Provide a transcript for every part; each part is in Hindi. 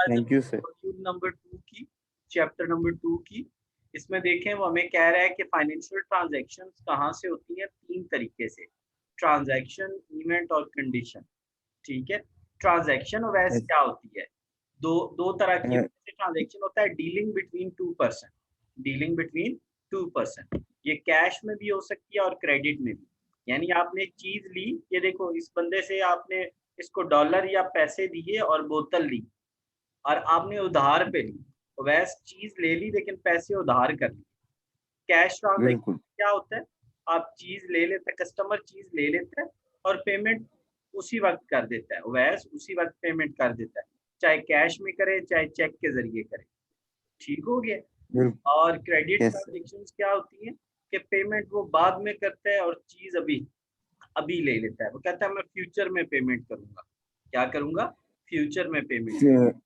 Thank you sir. Module number 2 की, चैप्टर नंबर 2 की, इसमें देखें वो हमें कह रहा है कि फाइनेंशियल ट्रांजैक्शंस कहाँ से होती हैं, 3 तरीके से, ट्रांजैक्शन, इवेंट और कंडीशन। ठीक है, ट्रांजैक्शन वैसे क्या होती है, दो तरह की ट्रांजैक्शन होता है, dealing between two person, dealing between two person, ये कैश में भी हो सकती है और क्रेडिट में भी। यानी आपने एक चीज ली, ये देखो इस बंदे से आपने इसको डॉलर या पैसे दिए और बोतल ली, और आपने उधार पे ली, तो वैसे चीज ले ली लेकिन पैसे उधार कर लिए। कैश ट्रांजैक्शन बिल्कुल। क्या होता है, आप चीज ले लेते हैं, कस्टमर चीज ले लेता है और पेमेंट उसी वक्त कर देता है, वैसे उसी वक्त पेमेंट कर देता है, चाहे कैश में करे चाहे चेक के जरिए करे। ठीक हो गया। बिल्कुल। और क्रेडिट यस सर। ट्रांजेक्शन्स क्या होती है कि पेमेंट वो बाद में करता है और चीज अभी अभी ले लेता है, वो कहता है मैं फ्यूचर में पेमेंट करूंगा। क्या करूंगा, फ्यूचर में पेमेंट।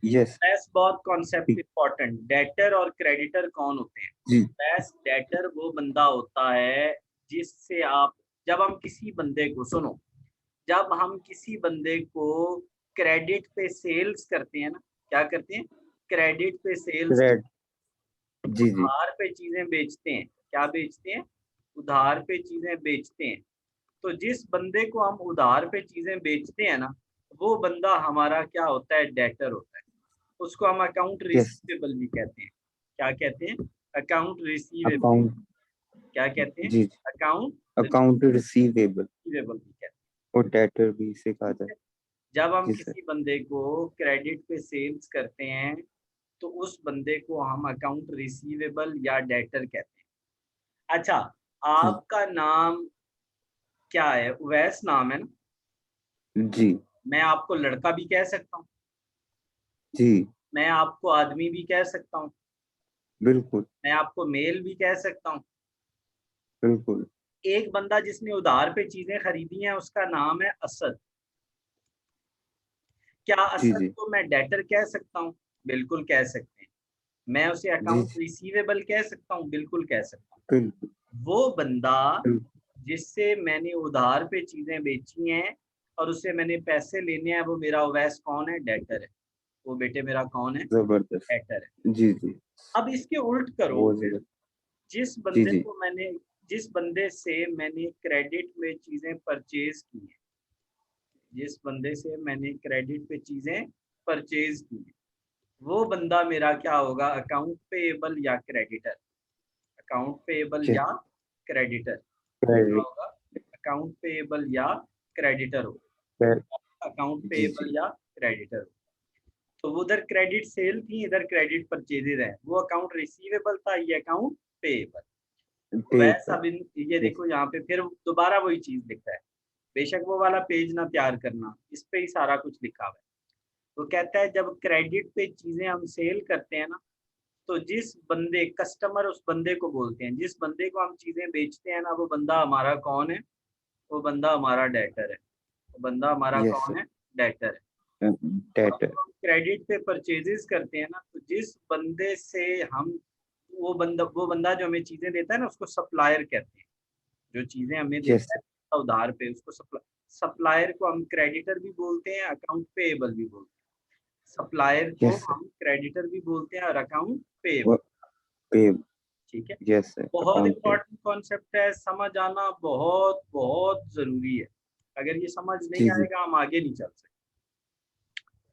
यस। बेस्ट बहुत कॉन्सेप्ट इंपॉर्टेंट, डेटर और क्रेडिटर कौन होते हैं। जी बेस्ट डेटर वो बंदा होता है जिससे आप, जब हम किसी बंदे को, सुनो, जब हम किसी बंदे को क्रेडिट पे सेल्स करते हैं ना, क्या करते हैं, क्रेडिट पे सेल्स, रेड। जी जी। उधार पे चीजें बेचते हैं, क्या बेचते हैं, उधार पे चीजें बेचते हैं। तो जिस बंदे को हम उधार पे चीजें बेचते हैं ना, वो बंदा हमारा क्या होता है, डेटर होता है। उसको हम अकाउंट यस। रिसीवेबल भी कहते हैं। क्या कहते हैं, अकाउंट रिसीवेबल। अकाउंट। क्या कहते हैं, जी जी। अकाउंट अकाउंट रिसीवेबल रिसीवेबल भी कहते और डेटर भी इसे कहा जाता हैं। जब हम है। जी सर। किसी बंदे को क्रेडिट पे सेल्स करते हैं, तो उस बंदे को हम अकाउंट रिसीवेबल या डेटर कहते हैं। अच्छा, जी आपका नाम क्या है, उवैस नाम है ना। जी। मैं आपको लड़का भी कह सकता हूँ, जी मैं आपको आदमी भी कह सकता हूँ, बिल्कुल। मैं आपको मेल भी कह सकता हूँ। बिल्कुल। एक बंदा जिसने उधार पे चीजें खरीदी हैं उसका नाम है असद। क्या जी असद जी। को मैं डेटर कह सकता हूँ, बिल्कुल कह सकते हैं। मैं उसे जी अकाउंट जी। रिसीवेबल कह सकता हूँ, बिल्कुल कह सकता हूँ। बिल्कुल। वो बंदा बिल्कुल। जिससे मैंने उधार पे चीजें बेची हैं और उससे मैंने पैसे लेने हैं, वो मेरा ओवैस कौन है, डेटर है। वो बेटे मेरा कौन है, जबरदस्त। डेटर है। जी जी। अब इसके उल्ट करो, बहुत जबरदस्त। जिस जी बंदे जी। को मैंने, जिस बंदे से मैंने क्रेडिट में चीजें परचेज की हैं, जिस बंदे से मैंने क्रेडिट पे चीजें परचेज की हैं, वो बंदा मेरा क्या होगा, अकाउंट पेएबल या क्रेडिटर। Account payable yes. या क्रेडिटर क्या क्रेडिट। होगा, अकाउंट पेएबल या क्रेडिटर हो, अकाउंट जी पेएबल जी। या क्रेडिटर। तो वो उधर क्रेडिट सेल थी, इधर क्रेडिट परचेजेज है, वो अकाउंट रिसीवेबल था, ये अकाउंट पेएबल। वैसा पेपर। भी, ये यस। देखो यहाँ पे फिर दोबारा वही चीज लिखा है, बेशक वो वाला पेज ना तैयार करना, इस पे ही सारा कुछ लिखा हुआ है। वो कहता है जब क्रेडिट पे चीजें हम सेल करते हैं ना, तो जिस बंदे, कस्टमर उस बंदे को बोलते हैं, जिस बंदे को हम चीजें बेचते हैं ना, वो बंदा हमारा कौन है, वो बंदा हमारा डेटर है। वो बंदा हमारा यस कौन सर। है, डेटर है। और डेटर। जब हम क्रेडिट पे परचेजेस करते हैं ना, तो जिस बंदे से हम, वो बंदा जो हमें चीजें देता है ना, उसको सप्लायर कहते हैं। जो चीजें हमें यस देता है उधार पे, उसको सप्लायर को हम क्रेडिटर भी बोलते हैं, अकाउंट पेएबल भी बोलते हैं। सप्लायर को यस सर। हम क्रेडिटर भी बोलते हैं और अकाउंट पेएबल। और पे। ठीक है, यस सर। बहुत अकाउंट पे। इंपॉर्टेंट कॉन्सेप्ट है, समझ आना बहुत बहुत जरूरी है। अगर ये समझ नहीं जी जी। आएगा हम आगे नहीं चल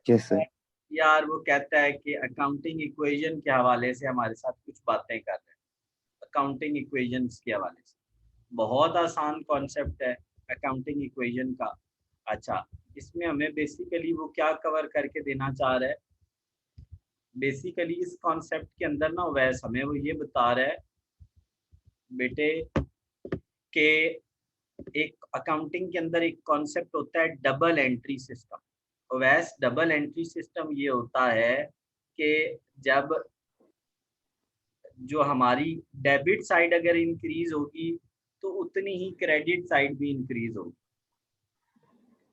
यस सकते। सर। यार वो कहता है कि अकाउंटिंग इक्वेशन के हवाले से हमारे साथ कुछ बातें कर रहे हैं, अकाउंटिंग इक्वेशंस के हवाले से। बहुत आसान कॉन्सेप्ट है अकाउंटिंग इक्वेशन का। अच्छा, इसमें हमें बेसिकली वो क्या कवर करके देना चाह रहा है, बेसिकली इस कॉन्सेप्ट के अंदर ना वैसे हमें वो ये बता रहा है बेटे कि एक अकाउंटिंग के अंदर एक कॉन्सेप्ट होता है डबल एंट्री सिस्टम। और वैसे डबल एंट्री सिस्टम ये होता है कि जब जो हमारी डेबिट साइड अगर इंक्रीज होगी, तो उतनी ही क्रेडिट साइड भी इंक्रीज होगी।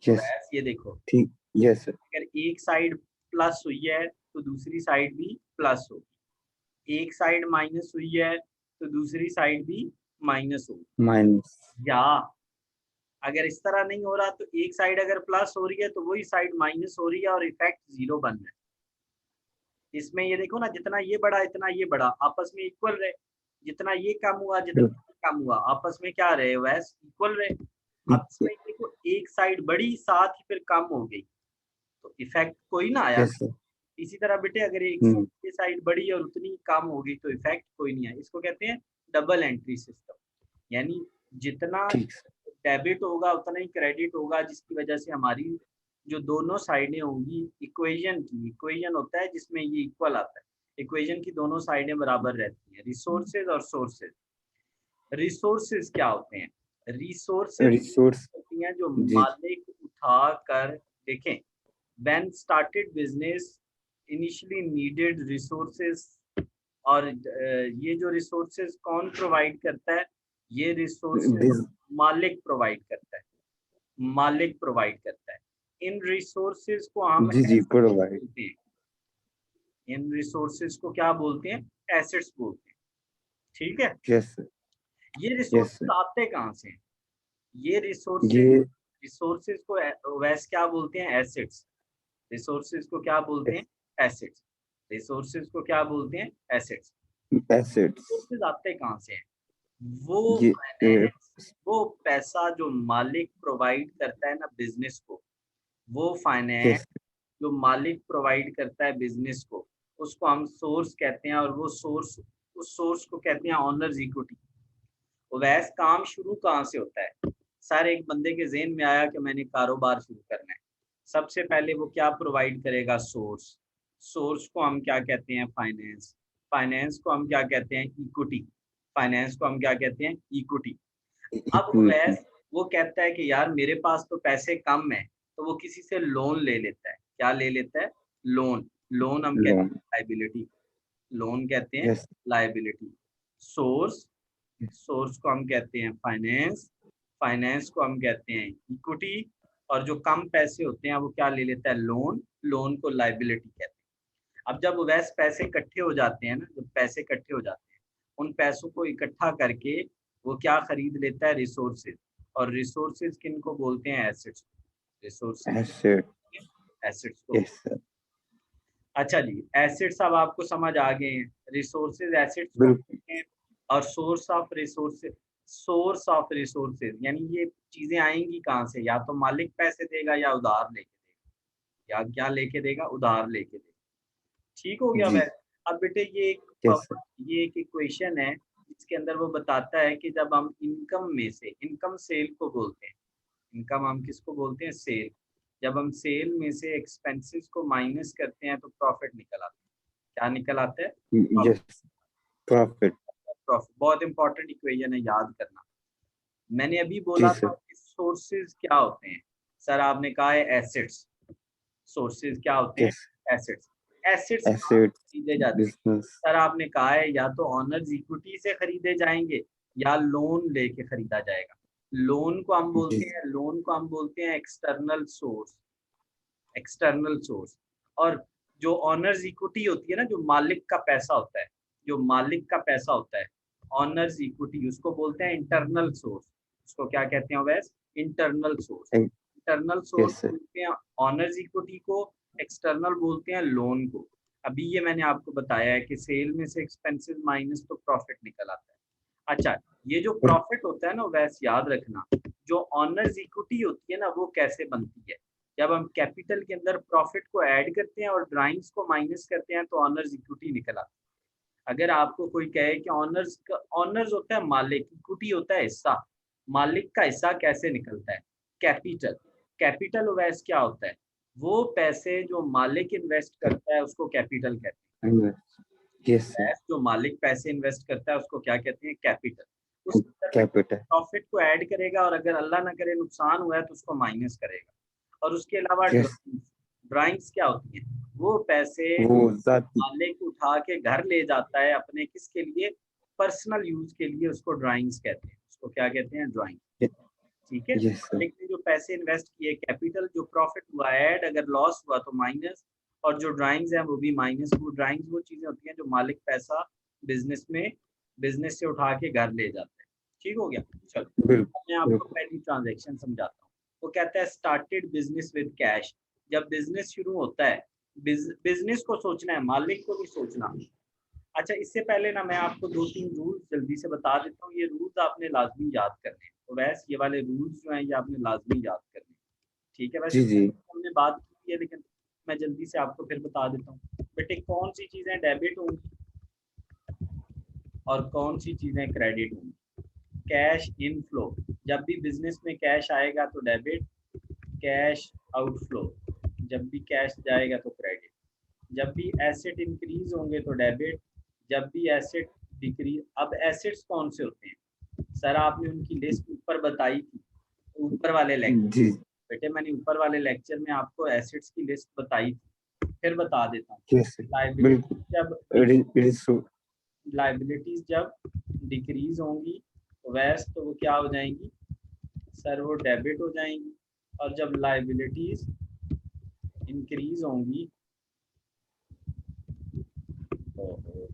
यस। वैसे ये देखो, ठीक। Yes sir. अगर एक साइड प्लस हुई है तो दूसरी साइड भी प्लस होगी, एक साइड माइनस हुई है तो दूसरी साइड भी माइनस होगी। माइनस। या अगर इस तरह नहीं हो रहा, तो एक साइड अगर प्लस हो रही है तो वही साइड माइनस हो रही है और इफेक्ट जीरो बन रहा है। इसमें ये देखो ना, जितना ये बढ़ा इतना ये बढ़ा, आपस में इक्वल रहे। जितना ये कम हुआ जितना बिल्कुल, ये कम हुआ, आपस में क्या रहे, वैसे इक्वल रहे। अब ठीक है। इसमें देखो एक साइड बढ़ी साथ ही फिर कम हो गई, तो इफेक्ट कोई ना आया। Yes sir. इसी तरह बेटे अगर एक हुँ, साइड बढ़ी और उतनी कम हो गई तो इफेक्ट कोई नहीं आया। इसको कहते हैं डबल एंट्री सिस्टम। यानी जितना ठीक सर। डेबिट होगा उतना ही क्रेडिट होगा, जिसकी वजह से हमारी जो दोनों साइडें होंगी इक्वेशन की, इक्वेशन होता है जिसमें ये इक्वल आता है, इक्वेशन की दोनों साइडें बराबर रहती हैं। रिसोर्सेज और सोर्सेज। रिसोर्सेज क्या होते हैं? रिसोर्सेज रिसोर्स होती हैं जो जी, जी। मालिक उठा कर, देखें, when started business initially needed resources, और ये जो रिसोर्सेज कौन प्रोवाइड करता है? ये रिसोर्सेज बिज़ मालिक प्रोवाइड करता है, मालिक प्रोवाइड करता है। इन रिसोर्सेज को हम जी, जी, एसेट्स प्रोवाइड। बोलते हैं। इन रिसोर्सेज को क्या बोलते हैं? एसेट्स बोलते हैं। ठीक है। यस सर, ये यस रिसोर्सेज सर। आते कहाँ से हैं? ये रिसोर्सेज ये रिसोर्सेज को वैसे क्या बोलते हैं? एसेट्स। रिसोर्सेज को क्या बोलते हैं? एसेट्स। रिसोर्सेज को क्या बोलते हैं? एसेट्स। एसेट्स रिसोर्सेज आते कहाँ से हैं? वो ये फाइनेंस, वो पैसा जो मालिक प्रोवाइड करता है ना बिजनेस को, वो फाइनेंस यस, जो मालिक प्रोवाइड करता है बिजनेस को, उसको हम सोर्स कहते हैं। और वो सोर्स, उस सोर्स को कहते हैं ओनर्स इक्विटी। वैसे काम शुरू कहाँ से होता है? सर एक बंदे के ज़हन में आया कि मैंने कारोबार शुरू करना है। सबसे पहले वो क्या प्रोवाइड करेगा? सोर्स। सोर्स को हम क्या कहते हैं? फाइनेंस। फाइनेंस को हम क्या कहते हैं? इक्विटी। फाइनेंस को हम क्या कहते हैं? इक्विटी। अब इक्विटी, वैस वो कहता है कि यार मेरे पास तो पैसे कम है, तो वो किसी से लोन ले लेता है। क्या ले लेता है? लोन। लोन हम कहते लोन, हैं लायबिलिटी। लोन कहते हैं यस, लायबिलिटी। सोर्स, सोर्स को हम कहते हैं फाइनेंस। फाइनेंस को हम कहते हैं इक्विटी। और जो कम पैसे होते हैं वो क्या ले लेता है? लोन। लोन को लायबिलिटी कहते हैं। अब जब वैसे पैसे इकट्ठे हो जाते हैं ना, जब पैसे इकट्ठे हो जाते हैं, उन पैसों को इकट्ठा करके वो क्या खरीद लेता है? रिसोर्सेज। और रिसोर्सेज किनको बोलते हैं? एसेट्स। रिसोर्सेज एसेट, एसेट्स को। यस सर, अच्छा जी, एसेट्स अब आपको समझ आ गए हैं। रिसोर्सेज एसेट्स को बिल्कुल, बोलते हैं। और source of resources, source of resources यानी ये चीजें आएंगी कहाँ से? या तो मालिक पैसे देगा या उधार लेके देगा। या क्या लेके देगा? उधार लेके देगा। ठीक हो गया जी, वैसे। अब बेटे ये यस सर, ये एक इक्वेशन है जिसके अंदर वो बताता है कि जब हम इनकम में से, इनकम सेल को बोलते हैं, इनकम हम किसको बोलते हैं? सेल। जब हम सेल में से एक्सपेंसेस को माइनस करते हैं तो प्रॉफिट निकल आता है। क्या निकल आता है? प्रॉफिट। यस, प्रॉफिट, प्रॉफिट बहुत इंपॉर्टेंट इक्वेशन है, याद करना। मैंने अभी जी बोला था सर, कि सोर्सेज क्या होते हैं। सर आपने कहा है एसेट्स। सोर्सेज क्या होते हैं? Yes, assets. एसेट्स कहाँ से एसेट्स, खरीदे जाते हैं? बिज़नेस, सर आपने कहा है या तो ऑनर्स इक्विटी से खरीदे जाएंगे या लोन लेके खरीदा जाएगा। लोन को हम जी, बोलते हैं, लोन को हम बोलते हैं एक्सटर्नल सोर्स। External source. और जो ऑनर्स इक्विटी होती है ना, जो मालिक का पैसा होता है, जो मालिक का पैसा होता है, ऑनर्स इक्विटी, उसको बोलते हैं इंटरनल सोर्स। उसको क्या कहते हैं वैस? Internal source. Internal source yes sir, बोलते हैं ऑनर्स इक्विटी को, एक्सटर्नल बोलते हैं लोन को। अभी ये मैंने आपको बताया है कि सेल में से एक्सपेंसेस माइनस तो प्रॉफिट निकल आता है। अच्छा, ये जो प्रॉफिट होता है ना वैसे याद रखना, जो ऑनर्स इक्विटी होती है ना वो कैसे बनती है? जब हम कैपिटल के अंदर प्रॉफिट को ऐड करते हैं और ड्राइंग्स को माइनस करते हैं तो ऑनर्स इक्विटी निकल आता है। अगर आपको कोई कहे कि ऑनर्स का, ऑनर्स होता है मालिक, इक्विटी होता है हिस्सा, मालिक का हिस्सा कैसे निकलता है? कैपिटल। कैपिटल वैस क्या होता है? वो पैसे जो मालिक इन्वेस्ट करता है उसको कैपिटल कहते यस हैं। सर, वैस जो मालिक पैसे इन्वेस्ट करता है उसको क्या कहते हैं? कैपिटल। उसके अंदर में कैपिटल, प्रॉफिट को ऐड करेगा और अगर अल्लाह ना करे नुकसान हुआ है तो उसको माइनस करेगा। और उसके अलावा यस, ड्राइंग्स, ड्राइंग्स क्या होती हैं? वो पैसे वो ज़ाती, मालिक उठा के घर ले जाता है अपने किसके लिए? पर्सनल यूज के लिए। उसको ड्राइंग्स कहते हैं। उसको क्या कहते हैं? ड्राइंग। ठीक है। यस सर, मालिक ने जो पैसे इन्वेस्ट किए कैपिटल, जो प्रॉफिट हुआ ऐड, अगर लॉस हुआ तो माइनस। और जो ड्राइंग्स हैं वो भी माइनस। वो ड्राइंग्स वो चीजें होती हैं जो मालिक पैसा बिजनेस में, बिजनेस से उठा के घर ले जाता है। ठीक हो गया। चलो बिल्कुल, मैं आपको बिल्कुल, पहली ट्रांजैक्शन समझाता हूँ। वो कहता है स्टार्टेड बिजनेस विद कैश। जब बिजनेस शुरू होता है बिजनेस को सोचना है, मालिक को नहीं सोचना। अच्छा, इससे पहले ना मैं आपको 2-3 रूल्स जल्दी से बता देता हूँ। ये रूल्स आपने लाजमी याद करने हैं। तो वैसे ये वाले रूल्स जो हैं ये आपने लाजमी याद करने हैं। ठीक है, वैसे जी जी हमने बात की है लेकिन मैं जल्दी से आपको फिर बता देता हूँ। बेटे कौन सी चीज़ें डेबिट होंगी और कौन सी चीज़ें क्रेडिट होंगी? कैश इनफ्लो, जब भी बिजनेस में कैश आएगा तो डेबिट, कैश आउटफ्लो, जब भी कैश जाएगा तो क्रेडिट। जब भी एसेट इंक्रीज होंगे तो डेबिट, जब भी एसेट डिक्रीज। अब एसेट्स कौन से होते हैं? सर आपने उनकी लिस्ट ऊपर बताई थी, ऊपर वाले लेक्चर। जी बेटे मैंने ऊपर वाले लेक्चर में आपको एसेट्स की लिस्ट बताई थी, फिर बता देता हूँ। यस बिल्कुल। लाइबिलिटीज जब डिक्रीज होंगी तो वैस तो वो क्या हो जाएंगी सर? वो डेबिट हो जाएंगी। और जब लाइबिलिटीज इंक्रीज होंगी तो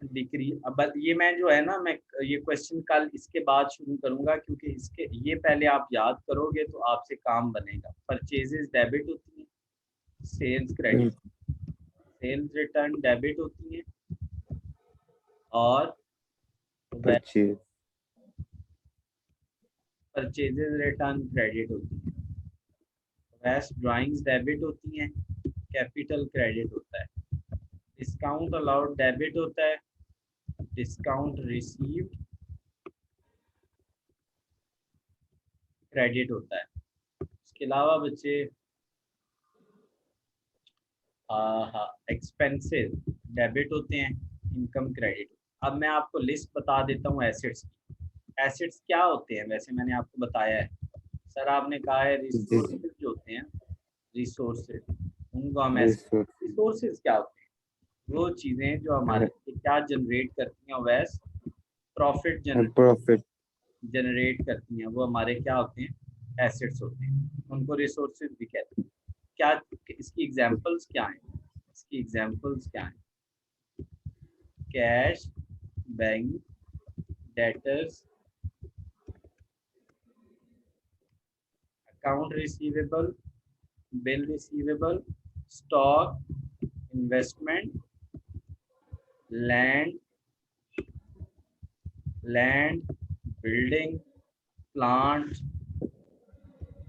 डिक्री। अब ये मैं जो है ना, मैं ये क्वेश्चन कल इसके बाद शुरू करूंगा, क्योंकि इसके ये पहले आप याद करोगे तो आपसे काम बनेगा। परचेजेस डेबिट होती हैं, sales credit, sales return debit होती हैं और परचेज परचेजेस रिटर्न क्रेडिट होती हैं। वैस ड्राइंग्स डेबिट होती हैं, कैपिटल क्रेडिट होता है। डिस्काउंट अलाउड डेबिट होता है, डिस्काउंट रिसीव्ड क्रेडिट होता है। इसके अलावा बच्चे हाँ एक्सपेंसेस डेबिट होते हैं, इनकम क्रेडिट। अब मैं आपको लिस्ट बता देता हूँ एसेट्स की। एसेट्स क्या होते हैं? वैसे मैंने आपको बताया है सर, आपने कहा है जी जी रिसोर्सेज जो होते हैं, रिसोर्सेज, उनको हम रिसोर्स रिसोर्सेज क्या होते हैं? वो चीज़ें जो हमारे लिए क्या जनरेट करती हैं, वैस प्रॉफिट प्रॉफिट जनरेट करती हैं, वो हमारे क्या होते हैं? एसेट्स होते हैं, उनको रिसोर्सेज भी कहते हैं। क्या इसकी एग्जांपल्स क्या हैं? इसकी एग्जांपल्स क्या हैं? Cash, bank, debtors, account receivable, bill receivable, stock, investment, land, building, plant.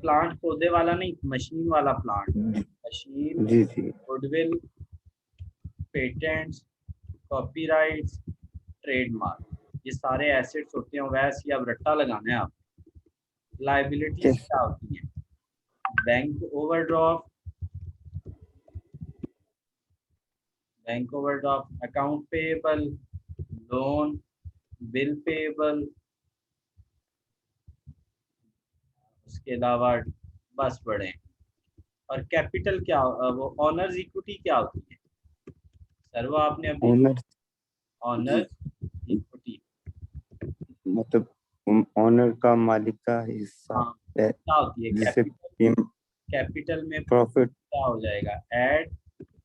Plant पौधे वाला नहीं, मशीन वाला प्लांट। मशीन, जी जी गुडविल, पेटेंट्स, कॉपीराइट्स, ट्रेडमार्क, ये सारे एसेट्स होते हैं। वैसे ही अब रट्टा लगाना है आप। लाइबिलिटीज यस क्या होती हैं? Bank overdraft, account payable, loan, bill payable. उसके अलावा बस पढ़े। और कैपिटल क्या वो ऑनर्स इक्विटी क्या होती है? सर वो आपने अभी ओनर ऑनर्स इक्विटी, मतलब ओनर का मालिक का हिस्सा हाँ है क्या होती है? जिसे कैपिटल में प्रॉफिट क्या हो जाएगा? ऐड।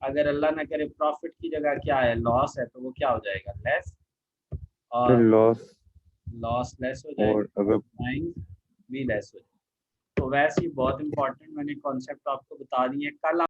अगर अल्लाह ना करे प्रॉफिट की जगह क्या है? लॉस है, तो वो क्या हो जाएगा? लेस। फिर और लॉस लॉस लेस हो और जाएगा, अगर प्राइम भी लेस हो जाएगा। तो वैसे ही बहुत इंपॉर्टेंट मैंने कॉन्सेप्ट आपको बता दिए। कल